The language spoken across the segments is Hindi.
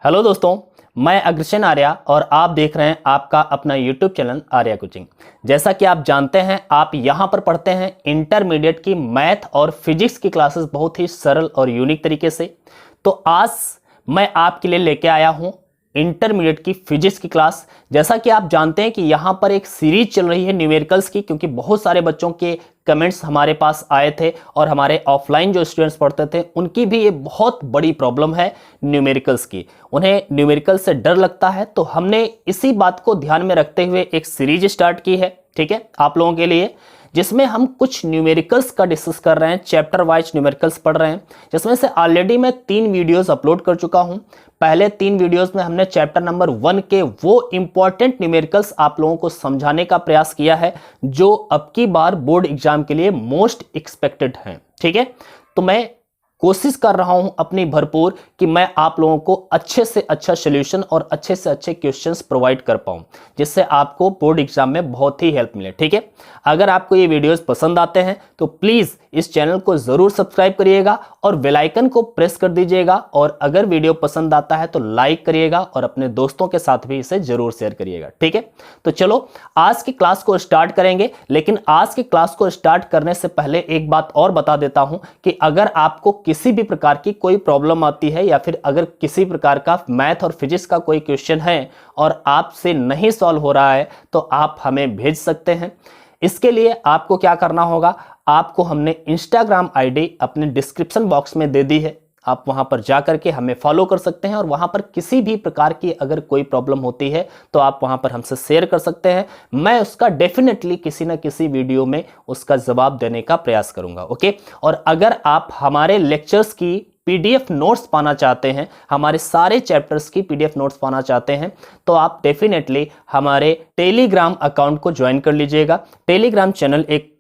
हेलो दोस्तों, मैं अग्रसेन आर्या और आप देख रहे हैं आपका अपना यूट्यूब चैनल आर्या कोचिंग। जैसा कि आप जानते हैं, आप यहां पर पढ़ते हैं इंटरमीडिएट की मैथ और फिजिक्स की क्लासेस बहुत ही सरल और यूनिक तरीके से। तो आज मैं आपके लिए लेके आया हूं इंटरमीडिएट की फिजिक्स की क्लास। जैसा कि आप जानते हैं कि यहाँ पर एक सीरीज चल रही है न्यूमेरिकल्स की, क्योंकि बहुत सारे बच्चों के कमेंट्स हमारे पास आए थे और हमारे ऑफलाइन जो स्टूडेंट्स पढ़ते थे उनकी भी ये बहुत बड़ी प्रॉब्लम है न्यूमेरिकल्स की। उन्हें न्यूमेरिकल्स से डर लगता है, तो हमने इसी बात को ध्यान में रखते हुए एक सीरीज स्टार्ट की है, ठीक है, आप लोगों के लिए, जिसमें हम कुछ न्यूमेरिकल्स का डिस्कस कर रहे हैं, चैप्टर वाइज न्यूमेरिकल्स पढ़ रहे हैं, जिसमें से ऑलरेडी मैं 3 वीडियोस अपलोड कर चुका हूं। पहले 3 वीडियोस में हमने चैप्टर नंबर 1 के वो इंपॉर्टेंट न्यूमेरिकल्स आप लोगों को समझाने का प्रयास किया है जो अब की बार बोर्ड एग्जाम के लिए मोस्ट एक्सपेक्टेड हैं, ठीक है। तो मैं कोशिश कर रहा हूं अपनी भरपूर कि मैं आप लोगों को अच्छे से अच्छा सॉल्यूशन और अच्छे से अच्छे क्वेश्चंस प्रोवाइड कर पाऊं, जिससे आपको बोर्ड एग्जाम में बहुत ही हेल्प मिले, ठीक है। अगर आपको ये वीडियोस पसंद आते हैं तो प्लीज इस चैनल को जरूर सब्सक्राइब करिएगा और बेल आइकन को प्रेस कर दीजिएगा, और अगर वीडियो पसंद आता है तो लाइक करिएगा और अपने दोस्तों के साथ भी इसे जरूर शेयर करिएगा, ठीक है। तो चलो आज की क्लास को स्टार्ट करेंगे, लेकिन आज की क्लास को स्टार्ट करने से पहले एक बात और बता देता हूं कि अगर आपको किसी भी प्रकार की कोई प्रॉब्लम आती है या फिर अगर किसी प्रकार का मैथ और फिजिक्स का कोई क्वेश्चन है और आपसे नहीं सॉल्व हो रहा है तो आप हमें भेज सकते हैं। इसके लिए आपको क्या करना होगा, आपको हमने इंस्टाग्राम आईडी अपने डिस्क्रिप्शन बॉक्स में दे दी है, आप वहां पर जाकर के हमें फॉलो कर सकते हैं और वहां पर किसी भी प्रकार की अगर कोई प्रॉब्लम होती है तो आप वहां पर हमसे शेयर कर सकते हैं। मैं उसका डेफिनेटली किसी ना किसी वीडियो में उसका जवाब देने का प्रयास करूंगा, ओके। और अगर आप हमारे लेक्चर्स की पीडीएफ नोट्स पाना चाहते हैं, हमारे सारे चैप्टर्स की पीडीएफ नोट्स पाना चाहते हैं, तो आप डेफिनेटली हमारे टेलीग्राम अकाउंट को ज्वाइन कर लीजिएगा। टेलीग्राम चैनल एक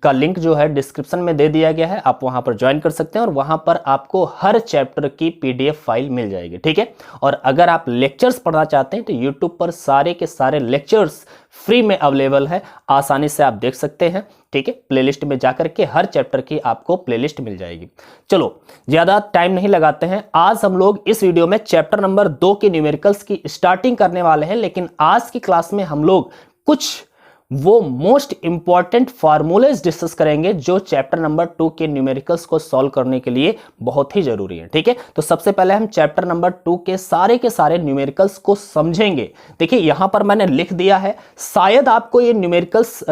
का लिंक जो है डिस्क्रिप्शन में दे दिया गया है, आप वहां पर ज्वाइन कर सकते हैं और वहां पर आपको हर चैप्टर की पीडीएफ फाइल मिल जाएगी, ठीक है। और अगर आप लेक्चर्स पढ़ना चाहते हैं तो यूट्यूब पर सारे के सारे लेक्चर्स फ्री में अवेलेबल है, आसानी से आप देख सकते हैं, ठीक है। प्लेलिस्ट में जाकर के हर चैप्टर की आपको प्लेलिस्ट मिल जाएगी। चलो ज्यादा टाइम नहीं लगाते हैं, आज हम लोग इस वीडियो में चैप्टर नंबर 2 के न्यूमेरिकल्स की स्टार्टिंग करने वाले हैं। लेकिन आज की क्लास में हम लोग कुछ वो मोस्ट इंपॉर्टेंट फार्मूलेज डिस्कस करेंगे जो चैप्टर नंबर 2 के न्यूमेरिकल्स को सॉल्व करने के लिए बहुत ही जरूरी है, ठीक है। तो सबसे पहले हम चैप्टर नंबर 2 के सारे न्यूमेरिकल्स को समझेंगे। देखिए यहां पर मैंने लिख दिया है, शायद आपको ये न्यूमेरिकल्स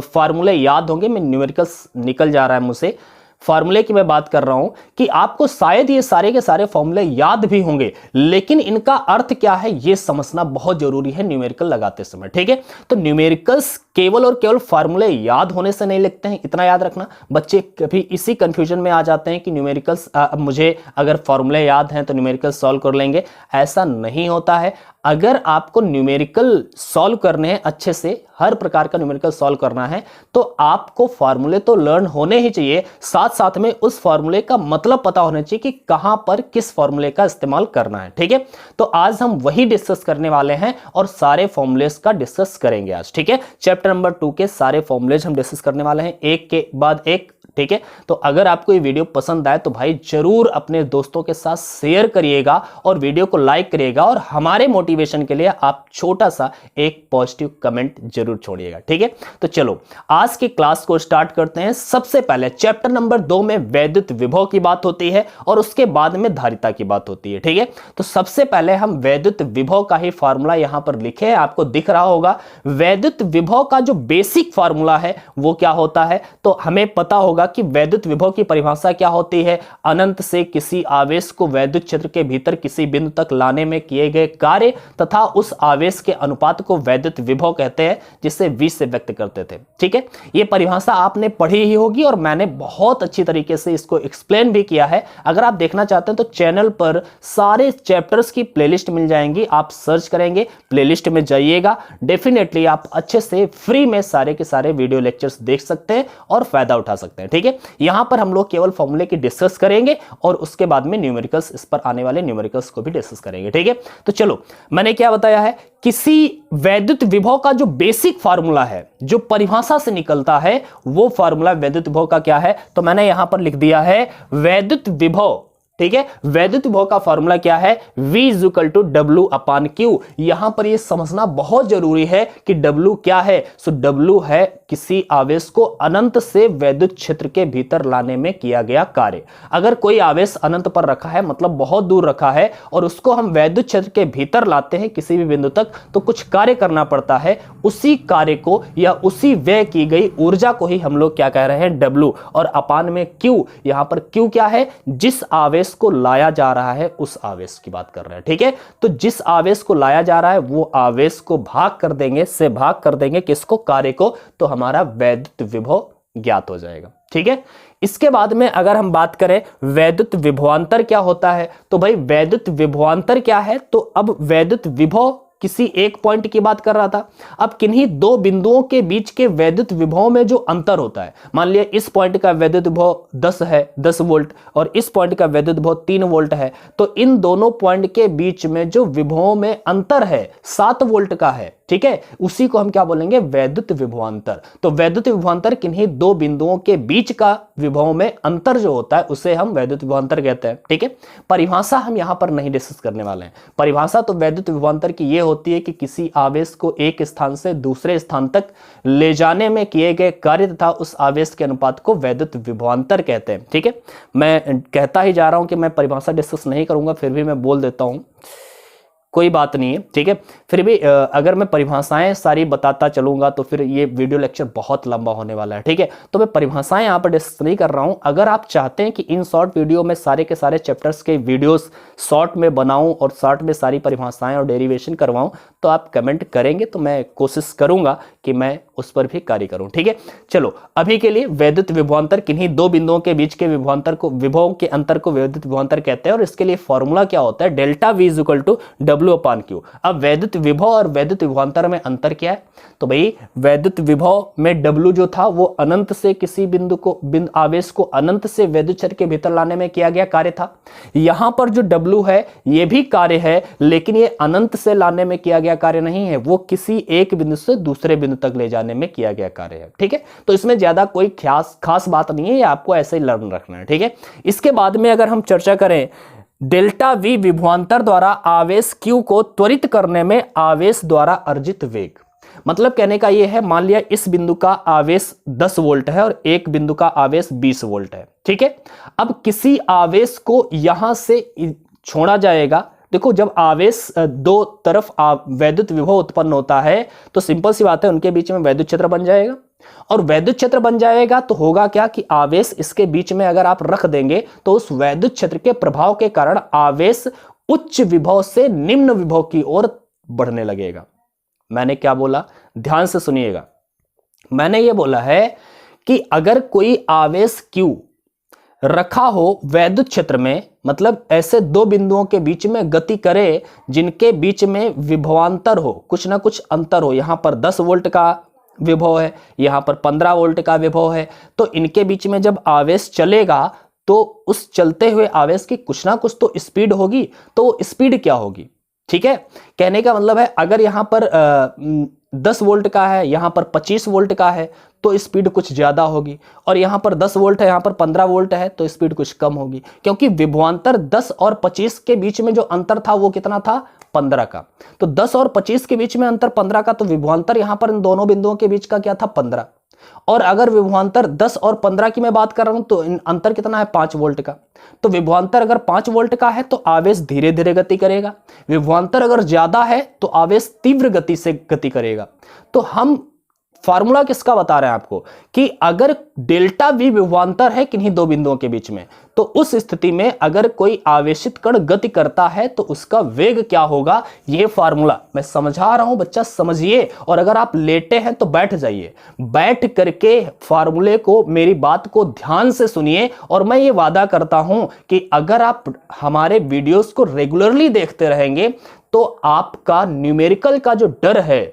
फार्मूले याद होंगे, मैं न्यूमेरिकल्स निकल जा रहा है मुझसे, फार्मूले की मैं बात कर रहा हूं कि आपको शायद ये सारे के सारे फॉर्मूले याद भी होंगे, लेकिन इनका अर्थ क्या है ये समझना बहुत जरूरी है न्यूमेरिकल लगाते समय, ठीक है। तो न्यूमेरिकल्स केवल और केवल फार्मूले याद होने से नहीं लिखते हैं, इतना याद रखना। बच्चे कभी इसी कंफ्यूजन में आ जाते हैं कि न्यूमेरिकल्स मुझे अगर फार्मूले याद हैं तो न्यूमेरिकल्स सॉल्व कर लेंगे, ऐसा नहीं होता है। अगर आपको न्यूमेरिकल सॉल्व करने हैं, अच्छे से हर प्रकार का न्यूमेरिकल सॉल्व करना है, तो आपको फार्मूले तो लर्न होने ही चाहिए, साथ साथ में उस फार्मूले का मतलब पता होना चाहिए कि कहां पर किस फार्मूले का इस्तेमाल करना है, ठीक है। तो आज हम वही डिस्कस करने वाले हैं और सारे फॉर्मूलेस का डिस्कस करेंगे आज, ठीक है। चैप्टर नंबर 2 के सारे फॉर्मूलेज हम डिस्कस करने वाले हैं, एक के बाद एक, ठीक है। तो अगर आपको ये वीडियो पसंद आए तो भाई जरूर अपने दोस्तों के साथ शेयर करिएगा और वीडियो को लाइक करिएगा, और हमारे मोटिवेशन के लिए आप छोटा सा एक पॉजिटिव कमेंट जरूर छोड़िएगा, ठीक है। तो चलो आज की क्लास को स्टार्ट करते हैं। सबसे पहले चैप्टर नंबर 2 में वैद्युत विभव की बात होती है और उसके बाद में धारिता की बात होती है, ठीक है। तो सबसे पहले हम वैद्युत विभव का ही फार्मूला यहां पर लिखे हैं, आपको दिख रहा होगा। वैद्युत विभव का जो बेसिक फार्मूला है वो क्या होता है, तो हमें पता होगा कि वैद्युत विभव की परिभाषा क्या होती है। अनंत से किसी आवेश को वैद्युत क्षेत्र के भीतर किसी बिंदु तक लाने में किए गए कार्य तथा उस आवेश के अनुपात को वैद्युत विभव कहते हैं, जिसे V से व्यक्त करते थे, ठीक है। यह परिभाषा आपने पढ़ी ही होगी और मैंने बहुत अच्छी तरीके से इसको एक्सप्लेन भी किया है। अगर आप देखना चाहते हैं तो चैनल पर सारे चैप्टर्स की प्लेलिस्ट मिल जाएंगी, आप सर्च करेंगे, प्लेलिस्ट में जाइएगा, डेफिनेटली आप अच्छे से फ्री में सारे के सारे वीडियो लेक्चर्स देख सकते हैं और फायदा उठा सकते हैं, ठीक है। यहां पर हम लोग केवल फॉर्मूले की डिस्कस करेंगे और उसके बाद में न्यूमेरिकल्स, इस पर आने वाले न्यूमेरिकल्स को भी डिस्कस करेंगे, ठीक है। तो चलो मैंने क्या बताया है, किसी वैद्युत विभव का जो बेसिक फार्मूला है, जो परिभाषा से निकलता है, वो फार्मूला वैद्युत विभव का क्या है, तो मैंने यहां पर लिख दिया है वैद्युत विभव ठीक है। वैद्युत विभव का फॉर्मूला क्या है? V = W/Q। यहां पर यह समझना बहुत जरूरी है कि W क्या है। सो W है किसी आवेश को अनंत से वैद्युत क्षेत्र के भीतर लाने में किया गया कार्य। अगर कोई आवेश अनंत पर रखा है, मतलब बहुत दूर रखा है, और उसको हम वैद्युत क्षेत्र के भीतर लाते हैं किसी भी बिंदु तक, तो कुछ कार्य करना पड़ता है। उसी कार्य को या उसी व्यय की गई ऊर्जा को ही हम लोग क्या कह रहे हैं? W। और अपान में Q। यहां पर Q क्या है? जिस आवेश को लाया जा रहा है उस आवेश की बात कर रहे हैं, ठीक है। तो जिस आवेश को लाया जा रहा है वो आवेश को भाग कर देंगे किसको? कार्य को, तो हमारा वैद्युत विभव ज्ञात हो जाएगा, ठीक है। इसके बाद में अगर हम बात करें वैद्युत विभवांतर क्या होता है, तो भाई वैद्युत विभवांतर क्या है? तो अब वैद्युत विभव किसी एक पॉइंट की बात कर रहा था। अब किन्हीं दो बिंदुओं के बीच के वैद्युत विभव में जो अंतर होता है, मान लिया इस पॉइंट का वैद्युत विभव 10 है, 10 वोल्ट, और इस पॉइंट का वैद्युत विभव 3 वोल्ट है, तो इन दोनों पॉइंट के बीच में जो विभवों में अंतर है 7 वोल्ट का है, ठीक है। उसी को हम क्या बोलेंगे? वैद्युत विभवांतर। तो वैद्युत विभवांतर किन्हीं दो बिंदुओं के बीच का विभव में अंतर जो होता है उसे हम वैद्युत विभवांतर कहते हैं, ठीक है। परिभाषा हम यहां पर नहीं डिस्कस करने वाले हैं। परिभाषा तो वैद्युत विभवांतर की यह होती है कि किसी आवेश को एक स्थान से दूसरे स्थान तक ले जाने में किए गए कार्य तथा उस आवेश के अनुपात को वैद्युत विभवांतर कहते हैं, ठीक है। मैं कहता ही जा रहा हूं कि मैं परिभाषा डिस्कस नहीं करूंगा, फिर भी मैं बोल देता हूं, कोई बात नहीं है, ठीक है। फिर भी अगर मैं परिभाषाएं सारी बताता चलूंगा तो फिर ये वीडियो लेक्चर बहुत लंबा होने वाला है, ठीक है। तो मैं परिभाषाएं यहां पर डिस्कस नहीं कर रहा हूं। अगर आप चाहते हैं कि इन शॉर्ट वीडियो में सारे के सारे चैप्टर्स के वीडियोस शॉर्ट में बनाऊं और शॉर्ट में सारी परिभाषाएं और डेरिवेशन करवाऊं, तो आप कमेंट करेंगे तो मैं कोशिश करूंगा कि मैं उस पर भी कार्य करूं, ठीक है। चलो, अभी के लिए वैद्युत विभवांतर किन्हीं दो बिंदुओं के बीच के विभवांतर को, विभव के अंतर को वैद्युत विभवांतर कहते हैं। और इसके लिए फॉर्मूला क्या होता है? Delta V = W/Q। अब वैद्युत विभव और वैद्युत विभवांतर में अंतर क्या है? तो भाई वैद्युत विभव में W जो था वो अनंत से किसी बिंदु को, आवेश को अनंत से वैद्युत क्षेत्र के भीतर लाने में किया गया कार्य था। यहां पर जो W है ये भी कार्य है, लेकिन ये अनंत से लाने में किया गया कार्य नहीं है, वो किसी एक बिंदु से दूसरे बिंदु तक ले जाने में किया गया कार्य है, ठीक है। तो इसमें ज्यादा कोई खास बात नहीं है, ये आपको ऐसे ही लर्न रखना है, ठीक है। इसके बाद में अगर हम चर्चा करें डेल्टा V विभवांतर द्वारा आवेश Q को त्वरित करने में आवेश द्वारा अर्जित वेग। मतलब कहने का यह है, मान लिया इस बिंदु का आवेश 10 वोल्ट है और एक बिंदु का आवेश 20 वोल्ट है, ठीक है। अब किसी आवेश को यहां से छोड़ा जाएगा। देखो, जब आवेश दो तरफ वैद्युत विभव उत्पन्न होता है तो सिंपल सी बात है, उनके बीच में वैद्युत क्षेत्र बन जाएगा। और वैद्युत क्षेत्र बन जाएगा तो होगा क्या कि आवेश इसके बीच में अगर आप रख देंगे तो उस वैद्युत क्षेत्र के प्रभाव के कारण आवेश उच्च विभव से निम्न विभव की ओर बढ़ने लगेगा। मैंने क्या बोला? ध्यान से सुनिएगा। मैंने ये बोला है कि अगर कोई आवेश Q रखा हो वैद्युत क्षेत्र में, मतलब ऐसे दो बिंदुओं के बीच में गति करे जिनके बीच में विभवांतर हो, कुछ ना कुछ अंतर हो। यहां पर 10 वोल्ट का विभव है, यहां पर 15 वोल्ट का विभव है, तो इनके बीच में जब आवेश चलेगा तो उस चलते हुए आवेश की कुछ ना कुछ तो स्पीड होगी। तो स्पीड क्या होगी? ठीक है, कहने का मतलब है अगर यहां पर 10 वोल्ट का है, यहां पर 25 वोल्ट का है तो स्पीड कुछ ज्यादा होगी, और यहां पर 10 वोल्ट है, यहां पर 15 वोल्ट है तो स्पीड कुछ कम होगी, क्योंकि विभवांतर 10 और 25 के बीच में जो अंतर था वो कितना था? 15 का। तो 10 और 25 के बीच में अंतर 15 का, तो विभवांतर यहां पर इन दोनों बिंदुओं के बीच का क्या था? 15। और अगर विभवांतर 10 और 15 की मैं बात कर रहा हूं तो अंतर कितना है? 5 वोल्ट का। तो विभवांतर अगर 5 वोल्ट का है तो आवेश धीरे धीरे गति करेगा, विभवांतर अगर ज्यादा है तो आवेश तीव्र गति से गति करेगा। तो हम फार्मूला किसका बता रहे हैं आपको कि अगर डेल्टा V विभवांतर है किन्हीं दो बिंदुओं के बीच में, तो उस स्थिति में अगर कोई आवेशित कण गति करता है तो उसका वेग क्या होगा, यह फार्मूला मैं समझा रहा हूं, बच्चा समझिए। और अगर आप लेटे हैं तो बैठ जाइए, बैठ करके फार्मूले को, मेरी बात को ध्यान से सुनिए। और मैं ये वादा करता हूं कि अगर आप हमारे वीडियोस को रेगुलरली देखते रहेंगे तो आपका न्यूमेरिकल का जो डर है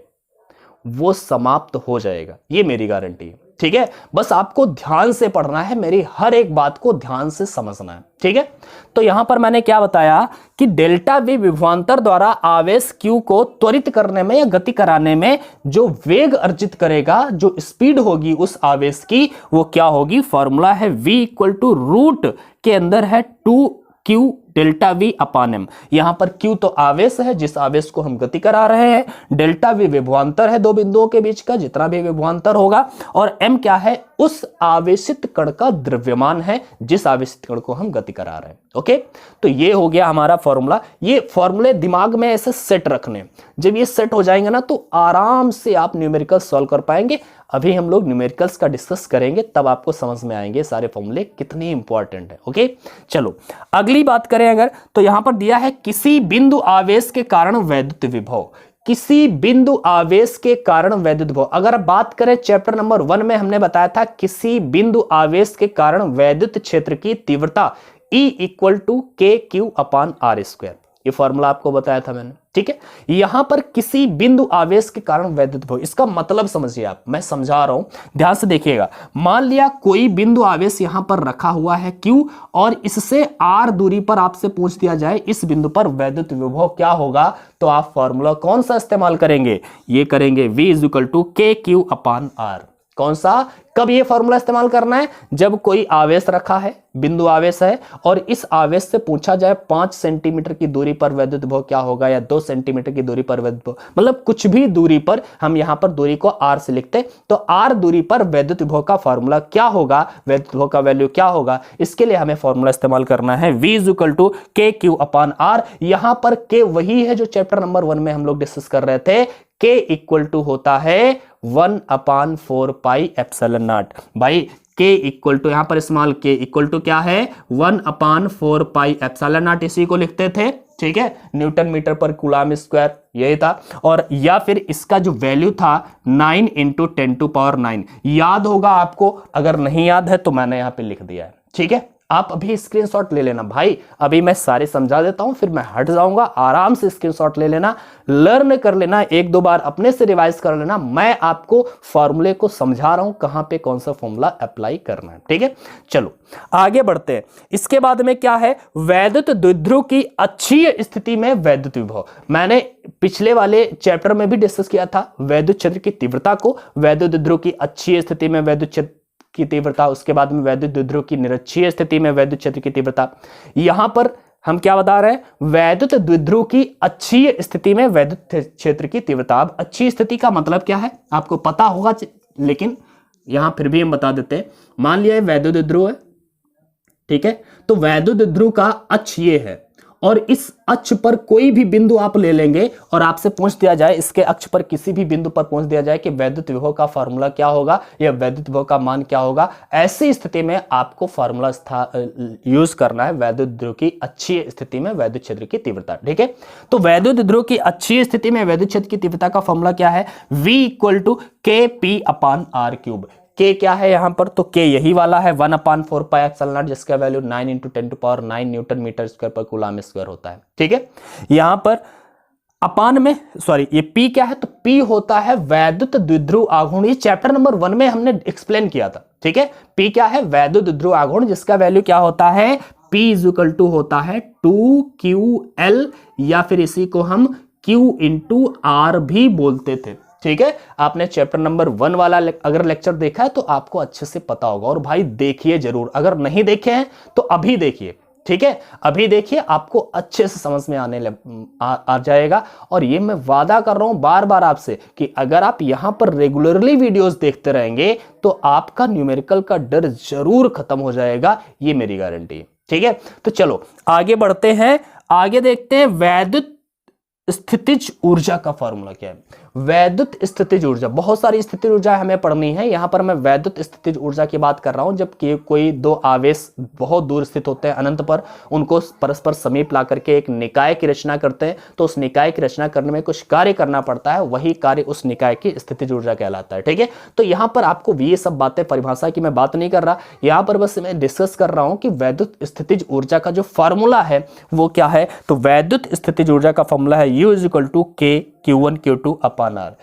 वो समाप्त हो जाएगा, ये मेरी गारंटी है। ठीक है, बस आपको ध्यान से पढ़ना है, मेरी हर एक बात को ध्यान से समझना है। ठीक है, तो यहां पर मैंने क्या बताया कि डेल्टा V विभवांतर द्वारा आवेश Q को त्वरित करने में या गति कराने में जो वेग अर्जित करेगा, जो स्पीड होगी उस आवेश की, वो क्या होगी? फॉर्मूला है V = रूट के अंदर है 2 Q डेल्टा V अपान M। यहां पर Q तो आवेश है, जिस आवेश को हम गति करा रहे हैं, डेल्टा V विभवांतर है दो बिंदुओं के बीच का, जितना भी विभवांतर होगा, और M क्या है, उस आवेशित कण का द्रव्यमान है जिस आवेशित कण को हम गति करा रहे हैं। ओके, तो ये हो गया हमारा फॉर्मूला। ये फॉर्मूले दिमाग में ऐसे सेट रखने, जब ये सेट हो जाएंगे ना तो आराम से आप न्यूमेरिकल सॉल्व कर पाएंगे। अभी हम लोग न्यूमेरिकल्स का डिस्कस करेंगे, तब आपको समझ में आएंगे सारे फॉर्मूले कितने इंपॉर्टेंट है। ओके, चलो अगली बात करें अगर, तो यहां पर दिया है किसी बिंदु आवेश के कारण वैद्युत विभव। किसी बिंदु आवेश के कारण वैद्युत विभव, अगर बात करें चैप्टर नंबर 1 में हमने बताया था किसी बिंदु आवेश के कारण वैद्युत क्षेत्र की तीव्रता E इक्वल टू के क्यू अपान आर स्क्वायर। ये फॉर्मूला आपको बताया था मैंने, ठीक है। यहां पर किसी बिंदु आवेश के कारण वैद्युत विभव, इसका मतलब समझिए आप, मैं समझा रहा हूं, ध्यान से देखिएगा। मान लिया कोई बिंदु आवेश यहां पर रखा हुआ है Q, और इससे R दूरी पर आपसे पूछ दिया जाए इस बिंदु पर वैद्युत विभव क्या होगा, तो आप फॉर्मूला कौन सा इस्तेमाल करेंगे, ये करेंगे V इज इक्वल टू के क्यू अपान आर। कौन सा, कब ये फॉर्मूला इस्तेमाल करना है, जब कोई आवेश रखा है, बिंदु आवेश है, और इस आवेश से पूछा जाए 5 सेंटीमीटर की दूरी पर वैद्युत विभव क्या होगा, या 2 सेंटीमीटर की दूरी पर वैद्युत विभव, मतलब कुछ भी दूरी पर, हम यहां पर दूरी को r से लिखते, तो r दूरी पर वैद्युत विभव का फॉर्मूला क्या होगा, वैद्युत विभव का वैल्यू क्या होगा, इसके लिए हमें फॉर्मूला इस्तेमाल करना है v इज इक्वल टू के क्यू अपान आर। यहां पर k वही है जो चैप्टर नंबर 1 में हम लोग डिस्कस कर रहे थे, k इक्वल टू होता है 1/4 पाई एप्सिलॉन नॉट। भाई k इक्वल टू, यहां पर स्मॉल k इक्वल टू क्या है, 1/4 पाई एप्सिलॉन नॉट, इसी को लिखते थे, ठीक है, न्यूटन मीटर पर कूलम स्क्वायर, यही था। और या फिर इसका जो वैल्यू था 9 × 10⁹ याद होगा आपको, अगर नहीं याद है तो मैंने यहां पे लिख दिया है, ठीक है। आप अभी स्क्रीनशॉट ले लेना भाई, अभी मैं सारे समझा देता हूं, फिर मैं हट जाऊंगा, आराम से स्क्रीनशॉट ले लेना, लर्न कर लेना, 1-2 बार अपने से रिवाइज कर लेना। मैं आपको फॉर्मूले को समझा रहा हूं, कहां पे कौन सा फॉर्मूला अप्लाई करना है, ठीक है। चलो आगे बढ़ते हैं। इसके बाद में क्या है, वैद्युत द्विध्रुव की अक्षीय स्थिति में वैद्युत विभव। मैंने पिछले वाले चैप्टर में भी डिस्कस किया था वैद्युत क्षेत्र की तीव्रता को, वैद्युत द्विध्रुव की अक्षीय स्थिति में वैद्युत क्षेत्र की तीव्रता, उसके बाद में वैद्युत द्विध्रुव की निरक्षीय स्थिति में वैद्युत क्षेत्र की तीव्रता। यहां पर हम क्या बता रहे हैं, वैद्युत द्विध्रुव की अक्षीय स्थिति में वैद्युत क्षेत्र की तीव्रता। अब अक्षीय स्थिति का मतलब क्या है आपको पता होगा, लेकिन यहां फिर भी हम बता देते हैं। मान लिया वैद्युत द्विध्रुव है, ठीक है, तो वैद्युत द्विध्रुव का अक्ष ये है, और इस अक्ष पर कोई भी बिंदु आप ले लेंगे और आपसे पूछ दिया जाए, इसके अक्ष पर किसी भी बिंदु पर पूछ दिया जाए कि वैद्युत विभव का फॉर्मूला क्या होगा या वैद्युत विभव का मान क्या होगा, ऐसी स्थिति में आपको फॉर्मूला यूज करना है वैद्युत द्विध्रुव की अक्षीय स्थिति में वैद्युत क्षेत्र की तीव्रता, ठीक है। तो वैद्युत द्विध्रुव की अक्षीय स्थिति में वैद्युत क्षेत्र की तीव्रता का फॉर्मूला क्या है, v equal to K P upon R cube. k क्या है यहां पर, तो k यही वाला है 1/4 पाई एप्सिलॉन नॉट, जिसका वैल्यू 9 × 10⁹ न्यूटन मीटर स्क्वायर पर कूलम स्क्वायर होता है, ठीक है। यहां पर अपान में, सॉरी ये p क्या है, तो p होता है वैद्युत द्विध्रुव आघूर्ण। ये चैप्टर नंबर 1 में हमने एक्सप्लेन किया था, ठीक है। p क्या है, वैद्युत द्विध्रुव आघूर्ण, जिसका वैल्यू क्या होता है, p इज इक्वल टू होता है 2ql, या फिर इसी को हम q × r भी बोलते थे, ठीक है। आपने चैप्टर नंबर 1 वाला अगर लेक्चर देखा है तो आपको अच्छे से पता होगा, और भाई देखिए जरूर, अगर नहीं देखे हैं तो अभी देखिए, ठीक है, अभी देखिए, आपको अच्छे से समझ में आ जाएगा। और ये मैं वादा कर रहा हूं बार बार आपसे कि अगर आप यहां पर रेगुलरली वीडियोस देखते रहेंगे तो आपका न्यूमेरिकल का डर जरूर खत्म हो जाएगा, ये मेरी गारंटी है, ठीक है। तो चलो आगे बढ़ते हैं, आगे देखते हैं वैद्युत स्थितिज ऊर्जा का फॉर्मूला क्या है। वैद्युत स्थितिज ऊर्जा, बहुत सारी स्थितिज ऊर्जा हमें पढ़नी है, यहां पर मैं वैद्युत स्थितिज ऊर्जा की बात कर रहा हूं। जब कोई दो आवेश बहुत दूर स्थित होते हैं अनंत पर, उनको परस्पर समीप ला करके एक निकाय की रचना करते हैं, तो उस निकाय की रचना करने में कुछ कार्य करना पड़ता है, वही कार्य उस निकाय की स्थितिज ऊर्जा कहलाता है, ठीक है। तो यहां पर आपको ये सब बातें, परिभाषा की मैं बात नहीं कर रहा, यहां पर बस मैं डिस्कस कर रहा हूं कि वैद्युत स्थितिज ऊर्जा का जो फॉर्मूला है वो क्या है। तो वैद्युत स्थितिज ऊर्जा का फॉर्मूला है U इज इक्वल टू के Q1 Q2 अपान आर।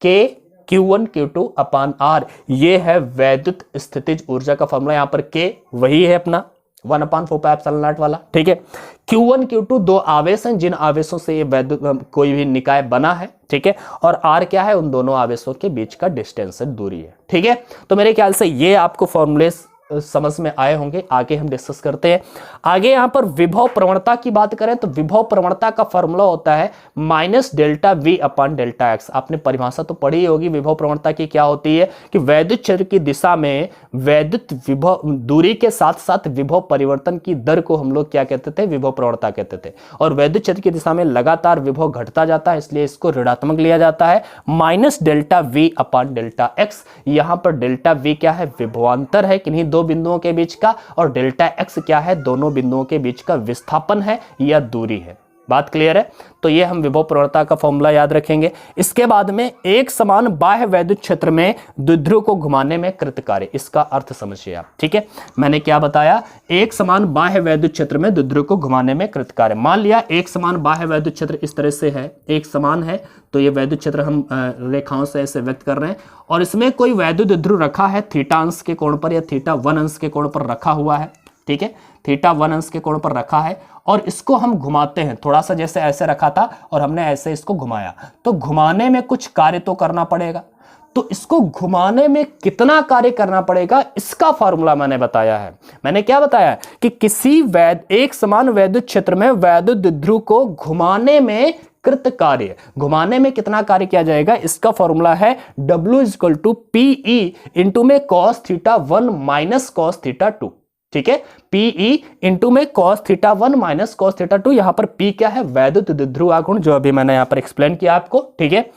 के Q1 Q2 अपान आर, ये है वैद्युत स्थितिज ऊर्जा का फॉर्मूला। यहां पर के वही है अपना 1/4 पाई एप्सिलॉन नॉट वाला, ठीक है। Q1 Q2 दो आवेश हैं, जिन आवेशों से ये वैद्युत कोई भी निकाय बना है, ठीक है। और R क्या है, उन दोनों आवेशों के बीच का डिस्टेंस है, दूरी है, ठीक है। तो मेरे ख्याल से ये आपको फॉर्मूले समझ में आए होंगे। आगे हम डिस्कस करते हैं। आगे यहां पर विभव प्रवणता की बात करें तो विभव प्रवणता का फॉर्मूला होता है minus delta we upon delta x. आपने परिभाषा तो पढ़ी होगी विभव प्रवणता की, क्या होती है कि वैद्युत क्षेत्र की दिशा में वैद्युत विभव दूरी के साथ साथ विभव परिवर्तन की दर को हम लोग क्या कहते थे, विभव प्रवणता कहते थे। और वैद्युत क्षेत्र की दिशा में लगातार विभव घटता जाता है, इसलिए इसको ऋणात्मक लिया जाता है। Minus delta we upon delta x, यहां पर डेल्टा वी क्या है, विभवांतर है किन्हीं दो बिंदुओं के बीच का, और डेल्टा एक्स क्या है, दोनों बिंदुओं के बीच का विस्थापन है या दूरी है। बात क्लियर है? तो ये हम विभव प्रवणता का फॉर्मूला याद रखेंगे। इसके बाद में एक समान बाह्य वैद्युत क्षेत्र में द्विध्रुव को घुमाने में कृत कार्य, इसका अर्थ समझिए आप। ठीक है, मैंने क्या बताया, एक समान बाह्य वैद्युत क्षेत्र में द्विध्रुव को घुमाने में कृत कार्य। मान लिया एक समान बाह्य वैद्युत क्षेत्र इस तरह से है, एक समान है, तो ये वैद्युत क्षेत्र हम रेखाओं से ऐसे व्यक्त कर रहे हैं, और इसमें कोई वैद्युत द्विध्रुव रखा है थीटा अंश के कोण पर या थीटा 1 अंश के कोण पर रखा हुआ है। ठीक है, थीटा 1 अंश के कोण पर रखा है, और इसको हम घुमाते हैं, थोड़ा सा जैसे ऐसे रखा था और हमने ऐसे इसको घुमाया, तो घुमाने में कुछ कार्य तो करना पड़ेगा। तो इसको घुमाने में कितना कार्य करना पड़ेगा, इसका फॉर्मूला मैंने बताया है। मैंने क्या बताया कि किसी एक समान वैद्युत क्षेत्र में वैद्युत द्विध्रुव को घुमाने में कृत कार्य, घुमाने में कितना कार्य किया जाएगा, इसका फॉर्मूला है W = PE इंटू में cos θ1 माइनस cos θ2। ठीक है, PE इंटू में cos θ1 माइनस cos θ2। यहां पर P क्या है, वैद्युत द्विध्रुव आघूर्ण, जो अभी मैंने यहां पर एक्सप्लेन किया आपको। ठीक है,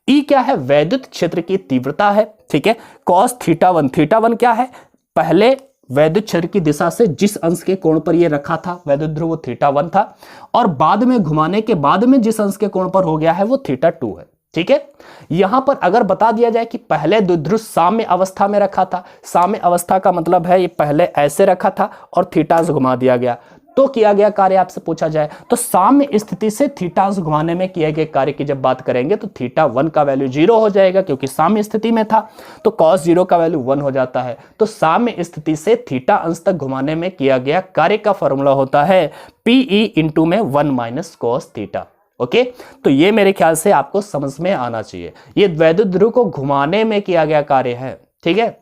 E क्या है, वैद्युत क्षेत्र की तीव्रता है। ठीक है, cos θ1 क्या है, पहले वैद्युत क्षेत्र की दिशा से जिस अंश के कोण पर ये रखा था वैद्युत ध्रुव, वो θ1 था, और बाद में घुमाने के बाद में जिस अंश के कोण पर हो गया है वो θ2 है। ठीक है, यहां पर अगर बता दिया जाए कि पहले द्विध्रुव साम्य अवस्था में रखा था, साम्य अवस्था का मतलब है ये पहले ऐसे रखा था और थीटा से घुमा दिया गया, तो किया गया कार्य आपसे पूछा जाए तो साम्य स्थिति से थीटा से घुमाने में किए गए कार्य की जब बात करेंगे तो θ1 का वैल्यू 0 हो जाएगा, क्योंकि साम्य स्थिति में था, तो cos 0 का वैल्यू 1 हो जाता है। तो साम्य स्थिति से थीटा अंश तक घुमाने में किया गया कार्य का फॉर्मूला होता है PE इंटू में 1 माइनस cos θ। ओके, तो ये मेरे ख्याल से आपको समझ में आना चाहिए, ये वैद्युत ध्रुव को घुमाने में किया गया कार्य है। ठीक है,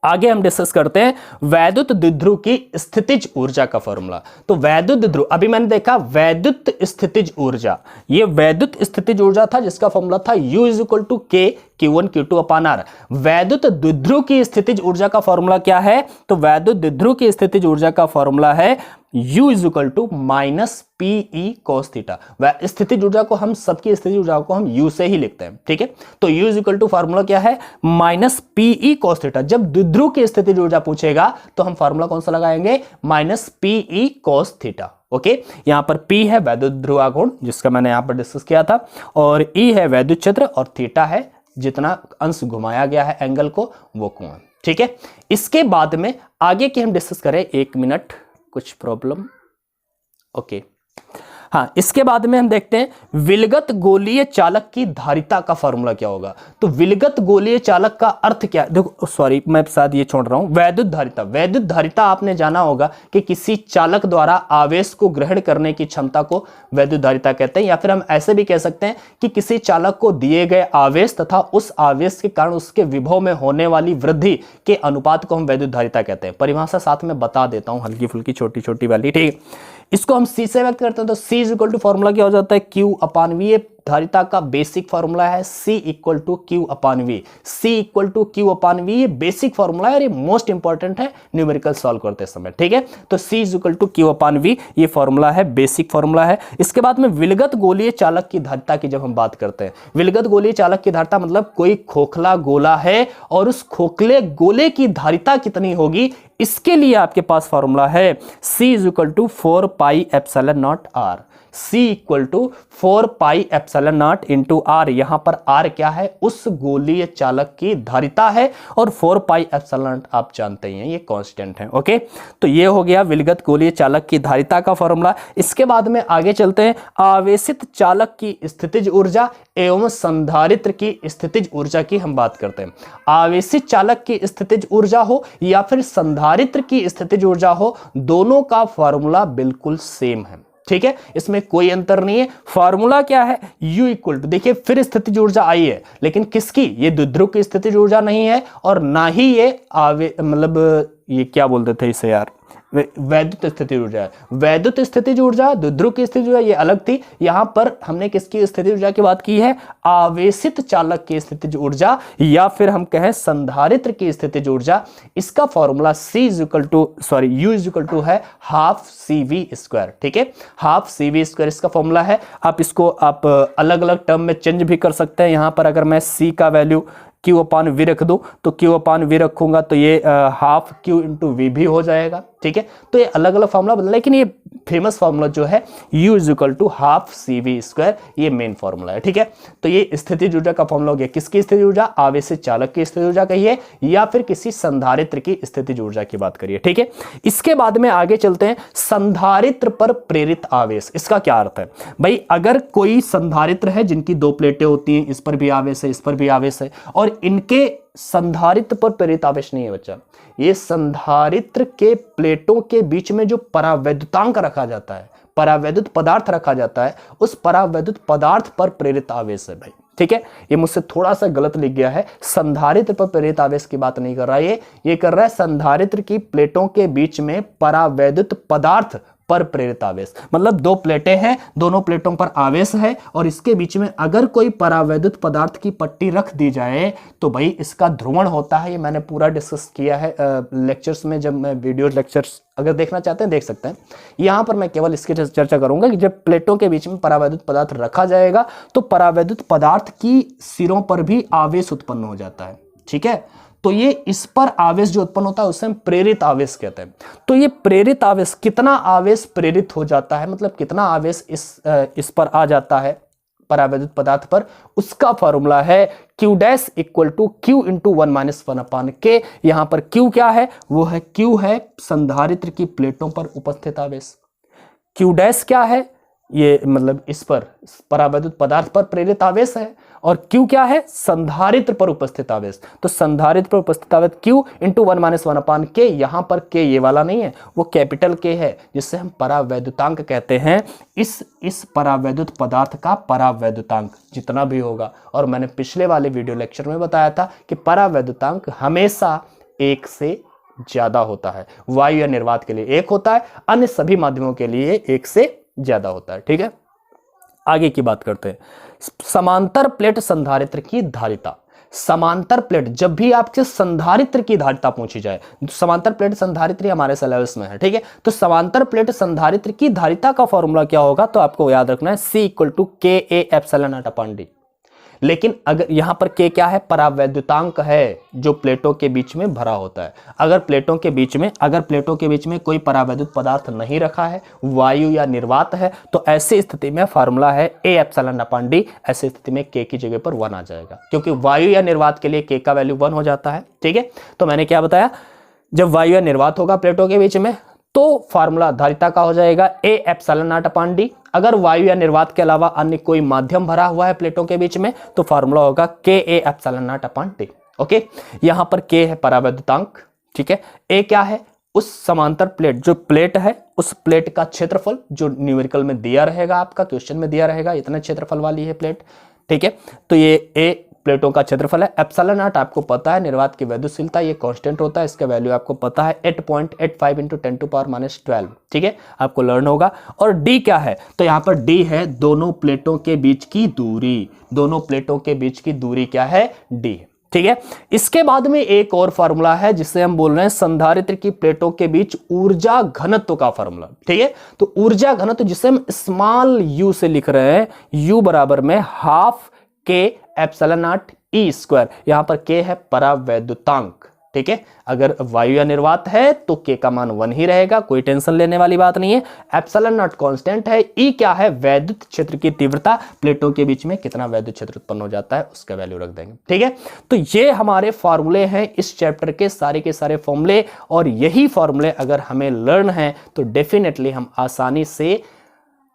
आगे हम डिस्कस करते हैं वैद्युत द्विध्रुव की स्थितिज ऊर्जा का फॉर्मूला। तो वैद्युत द्विध्रुव, अभी मैंने देखा वैद्युत स्थितिज ऊर्जा, ये वैद्युत स्थितिज ऊर्जा था जिसका फॉर्मूला था U = K Q1 Q2 upon R। वैद्युत द्विध्रुव की स्थितिज ऊर्जा का फॉर्मूला क्या है, तो वैद्युत द्विध्रुव की स्थितिज ऊर्जा का फॉर्मूला है U = माइनस PE cos θ। स्थितिज ऊर्जा को हम, सबकी स्थितिज ऊर्जा को हम U से ही लिखते हैं। ठीक है, तो U = फॉर्मूला क्या है, माइनस PE cos θ। जब द्विध्रुव की स्थितिज ऊर्जा पूछेगा तो हम फॉर्मूला कौन सा लगाएंगे, माइनस PE cos θ। ओके, यहां पर P है वैद्युत ध्रुव आघूर्ण जिसका मैंने यहां पर डिस्कस किया था, और E है वैद्युत क्षेत्र, और थीटा है जितना अंश घुमाया गया है एंगल को, वो कोण। ठीक है, इसके बाद में आगे की हम डिस्कस करें, 1 मिनट, कुछ प्रॉब्लम। ओके, हाँ, इसके बाद में हम देखते हैं विलगत गोलीय चालक की धारिता का फॉर्मूला क्या होगा। तो विलगत गोलीय चालक का अर्थ क्या, देखो सॉरी मैं साथ ये छोड़ रहा हूं, वैद्युत धारिता। वैद्युत धारिता आपने जाना होगा कि किसी चालक द्वारा आवेश को ग्रहण करने की क्षमता को वैद्युत धारिता कहते हैं, या फिर हम ऐसे भी कह सकते हैं कि किसी चालक को दिए गए आवेश तथा उस आवेश के कारण उसके विभव में होने वाली वृद्धि के अनुपात को हम वैद्युत धारिता कहते हैं। परिभाषा साथ में बता देता हूं, हल्की फुल्की छोटी छोटी वाली। ठीक, इसको हम C से व्यक्त करते हैं, तो C = फॉर्मूला क्या हो जाता है, Q/V। ये धारिता का बेसिक फॉर्मूला है, C = Q/V। C = Q/V ये बेसिक फॉर्मूला है और ये मोस्ट इंपॉर्टेंट है न्यूमेरिकल सॉल्व करते समय। ठीक है, तो C = Q/V ये फॉर्मूला है, बेसिक फॉर्मूला है। इसके बाद में विलगत गोलीय चालक की धारिता की जब हम बात करते हैं, विलगत गोलीय चालक की धारिता मतलब कोई खोखला गोला है और उस खोखले गोले की धारिता कितनी होगी, इसके लिए आपके पास फॉर्मूला है C = 4πε0 R। C = 4πε0 into R। यहां पर R क्या है, उस गोलीय चालक की धारिता है, और 4πε0 आप जानते हैं ये कांस्टेंट है। ओके, तो ये हो गया विलगत गोलीय चालक की धारिता का फॉर्मूला। इसके बाद में आगे चलते हैं, आवेशित चालक की स्थितिज ऊर्जा एवं संधारित्र की स्थितिज ऊर्जा की हम बात करते हैं। आवेशित चालक की स्थितिज ऊर्जा हो या फिर संधारित्र की स्थितिज ऊर्जा हो, दोनों का फॉर्मूला बिल्कुल सेम है। ठीक है, इसमें कोई अंतर नहीं है। फार्मूला क्या है, U इक्वल टू, देखिए फिर स्थितिज ऊर्जा आई है, लेकिन किसकी, ये द्विध्रुव की स्थितिज ऊर्जा नहीं है और ना ही ये मतलब ये क्या बोलते थे इसे यार, वैद्युत स्थितिज ऊर्जा है। वैद्युत स्थितिज ऊर्जा, द्विध्रुव की स्थितिज ऊर्जा ये अलग थी। यहां पर हमने किसकी स्थितिज ऊर्जा की बात की है, आवेशित चालक की स्थितिज ऊर्जा, या फिर हम कहें संधारित्र की स्थितिज ऊर्जा। इसका formula U is equal to है हाफ CV², ठीक है, हाफ CV² इसका फॉर्मूला है। आप इसको आप अलग अलग टर्म में चेंज भी कर सकते हैं। यहां पर अगर मैं C का वैल्यू Q/V रख दूं तो Q/V रखूंगा तो ये हाफ Q इंटू V भी हो जाएगा, ठीक है। तो ये अलग अलग फॉर्मूला बदला, लेकिन ये फेमस फॉर्मूला जो है U is equal to half CV², ये मेन फॉर्मूला है, ठीक है। तो ये स्थितिज ऊर्जा का फॉर्मूला हो गया, किसकी स्थितिज ऊर्जा, आवेशित चालक की स्थितिज ऊर्जा कहिए या फिर किसी संधारित्र की स्थितिज ऊर्जा की बात करिए, ठीक है। इसके बाद में आगे चलते हैं, संधारित्र पर प्रेरित आवेश, इसका क्या अर्थ है भाई, अगर कोई संधारित्र है जिनकी दो प्लेटें होती हैं, इस पर भी आवेश है, इस पर भी आवेश है, और इनके संधारित्र पर प्रेरित आवेश नहीं है बच्चा, ये संधारित्र के प्लेटों के बीच में जो परावैद्युतांक रखा जाता है, परावैद्युत पदार्थ रखा जाता है, उस परावैद्युत पदार्थ पर प्रेरित आवेश है भाई, ठीक है। ये मुझसे थोड़ा सा गलत लिख गया है, संधारित्र पर प्रेरित आवेश की बात नहीं कर रहा है, ये कर रहा है संधारित्र की प्लेटों के बीच में परावैद्युत पदार्थ पर प्रेरित आवेश। मतलब दो प्लेटें हैं, दोनों प्लेटों पर आवेश है और इसके बीच में अगर कोई परावैद्युत पदार्थ की पट्टी रख दी जाए तो भाई इसका ध्रुवण होता है। ये मैंने पूरा डिस्कस किया है लेक्चर्स में, जब मैं वीडियो लेक्चर्स अगर देखना चाहते हैं देख सकते हैं। यहां पर मैं केवल इसकी चर्चा करूंगा कि जब प्लेटों के बीच में परावैद्युत पदार्थ रखा जाएगा तो परावैद्युत पदार्थ की सिरों पर भी आवेश उत्पन्न हो जाता है, ठीक है। तो ये इस पर आवेश जो उत्पन्न होता है उसे हम प्रेरित आवेश कहते हैं। तो ये प्रेरित आवेश, कितना आवेश प्रेरित हो जाता है, मतलब कितना आवेश इस पर आ जाता है परावैद्युत पदार्थ पर, उसका फॉर्मूला है Q' equal to Q into 1-1/K। यहां पर Q क्या है, वो है Q है संधारित्र की प्लेटों पर उपस्थित आवेश। Q' क्या है, ये मतलब इस पर परावैद्युत पदार्थ पर प्रेरित आवेश है, और Q क्या है, संधारित्र पर उपस्थित आवेश। तो संधारित्र पर उपस्थित आवेश Q इंटू 1-1/K। यहां पर K ये वाला नहीं है, वो कैपिटल K है, जिससे हम परावैद्युतांक कहते हैं। इस परावैद्युत पदार्थ का परावैद्युतांक जितना भी होगा, और मैंने पिछले वाले वीडियो लेक्चर में बताया था कि परावैद्युतांक हमेशा 1 से ज्यादा होता है। वायु या निर्वात के लिए 1 होता है, अन्य सभी माध्यमों के लिए 1 से ज्यादा होता है, ठीक है। आगे की बात करते हैं, समांतर प्लेट संधारित्र की धारिता। समांतर प्लेट, जब भी आपके संधारित्र की धारिता पूछी जाए, समांतर प्लेट संधारित्र हमारे सिलेबस में है, ठीक है। तो समांतर प्लेट संधारित्र की धारिता का फॉर्मूला क्या होगा, तो आपको याद रखना है C इक्वल टू KA//D। लेकिन अगर यहां पर K क्या है, परावैद्युतांक है जो प्लेटों के बीच में भरा होता है। अगर प्लेटों के बीच में कोई परावैद्युत पदार्थ नहीं रखा है, वायु या निर्वात है, तो ऐसी स्थिति में फार्मूला है A//D। ऐसी स्थिति में K की जगह पर 1 आ जाएगा, क्योंकि वायु या निर्वात के लिए K का वैल्यू 1 हो जाता है, ठीक है। तो मैंने क्या बताया, जब वायु या निर्वात होगा प्लेटों के बीच में तो फार्मूला धारिता का हो जाएगा A//D। अगर वायु या निर्वात के अलावा अन्य कोई माध्यम भरा हुआ है प्लेटों के बीच में तो फार्मूला होगा KA//D। ओके, यहां पर K है परावैद्युतांक, ठीक है। A क्या है, उस समांतर प्लेट, जो प्लेट है उस प्लेट का क्षेत्रफल, जो न्यूमेरिकल में दिया रहेगा, आपका क्वेश्चन में दिया रहेगा, इतना क्षेत्रफल वाली है प्लेट, ठीक है। तो ये A प्लेटों का क्षेत्रफल है। ε0 आपको पता है, निर्वात की वैद्युशीलता, ये कांस्टेंट होता है, इसका वैल्यू आपको पता है 8.85 × 10⁻⁻12, ठीक है, आपको लर्न होगा। और D क्या है, तो यहां पर D है दोनों प्लेटों के बीच की दूरी। दोनों प्लेटों के बीच की दूरी क्या है, D, ठीक है। इसके बाद में एक और फार्मूला है जिसे हम बोल रहे हैं संधारित्र की प्लेटों के बीच ऊर्जा घनत्व का फार्मूला, ठीक है। तो ऊर्जा घनत्व जिसे हम स्मॉल u से लिख रहे हैं, u बराबर में हाफ K/ε0E²। यहां पर K है परावैद्युतांक, ठीक है। अगर वायु या निर्वात है तो K का मान 1 ही रहेगा, कोई टेंशन लेने वाली बात नहीं है। ε0 कांस्टेंट है, E क्या है, वैद्युत क्षेत्र की तीव्रता, प्लेटों के बीच में कितना वैद्युत क्षेत्र उत्पन्न हो जाता है उसका वैल्यू रख देंगे, ठीक है। तो ये हमारे फॉर्मूले हैं इस चैप्टर के सारे फॉर्मूले, और यही फॉर्मूले अगर हमें लर्न है तो डेफिनेटली हम आसानी से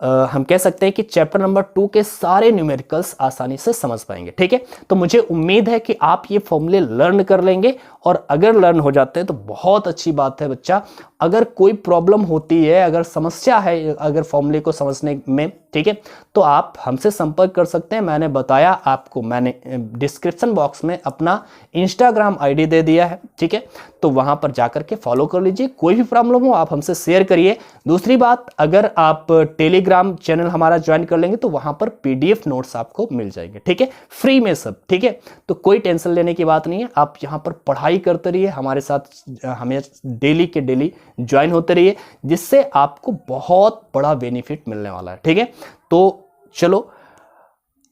हम कह सकते हैं कि चैप्टर नंबर 2 के सारे न्यूमेरिकल्स आसानी से समझ पाएंगे, ठीक है। तो मुझे उम्मीद है कि आप ये फॉर्मूले लर्न कर लेंगे, और अगर लर्न हो जाते हैं तो बहुत अच्छी बात है बच्चा। अगर कोई प्रॉब्लम होती है, अगर समस्या है अगर फॉर्मूले को समझने में, ठीक है, तो आप हमसे संपर्क कर सकते हैं। मैंने बताया आपको, मैंने डिस्क्रिप्शन बॉक्स में अपना इंस्टाग्राम आईडी दे दिया है, ठीक है, तो वहां पर जाकर के फॉलो कर लीजिए। कोई भी प्रॉब्लम हो आप हमसे शेयर करिए। दूसरी बात, अगर आप टेलीग्राम चैनल हमारा ज्वाइन कर लेंगे तो वहां पर पीडीएफ नोट्स आपको मिल जाएंगे, ठीक है, फ्री में सब, ठीक है। तो कोई टेंशन लेने की बात नहीं है, आप यहां पर पढ़ाई करते रहिए, हमारे साथ हमें डेली के डेली ज्वाइन होते रहिए, जिससे आपको बहुत बड़ा बेनिफिट मिलने वाला है, ठीक है। तो चलो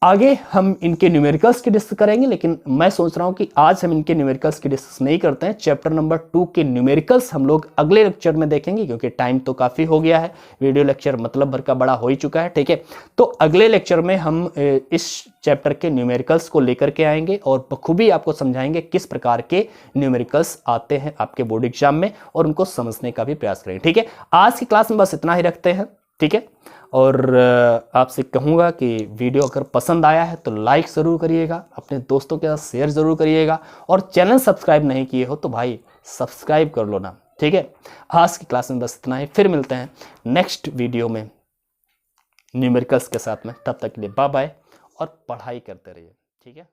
आगे हम इनके न्यूमेरिकल्स की डिस्कस करेंगे, लेकिन मैं सोच रहा हूं कि आज हम इनके न्यूमेरिकल्स की डिस्कस नहीं करते हैं। चैप्टर नंबर 2 के न्यूमेरिकल्स हम लोग अगले लेक्चर में देखेंगे, क्योंकि टाइम तो काफी हो गया है, वीडियो लेक्चर मतलब भर का बड़ा हो ही चुका है, ठीक है। तो अगले लेक्चर में हम इस चैप्टर के न्यूमेरिकल्स को लेकर के आएंगे और बखूबी आपको समझाएंगे किस प्रकार के न्यूमेरिकल्स आते हैं आपके बोर्ड एग्जाम में, और उनको समझने का भी प्रयास करेंगे, ठीक है। आज की क्लास में बस इतना ही रखते हैं, ठीक है। और आपसे कहूँगा कि वीडियो अगर पसंद आया है तो लाइक ज़रूर करिएगा, अपने दोस्तों के साथ शेयर ज़रूर करिएगा, और चैनल सब्सक्राइब नहीं किए हो तो भाई सब्सक्राइब कर लो ना, ठीक है। आज की क्लास में बस इतना ही, फिर मिलते हैं नेक्स्ट वीडियो में न्यूमेरिकल्स के साथ में। तब तक के लिए बाय बाय, और पढ़ाई करते रहिए, ठीक है।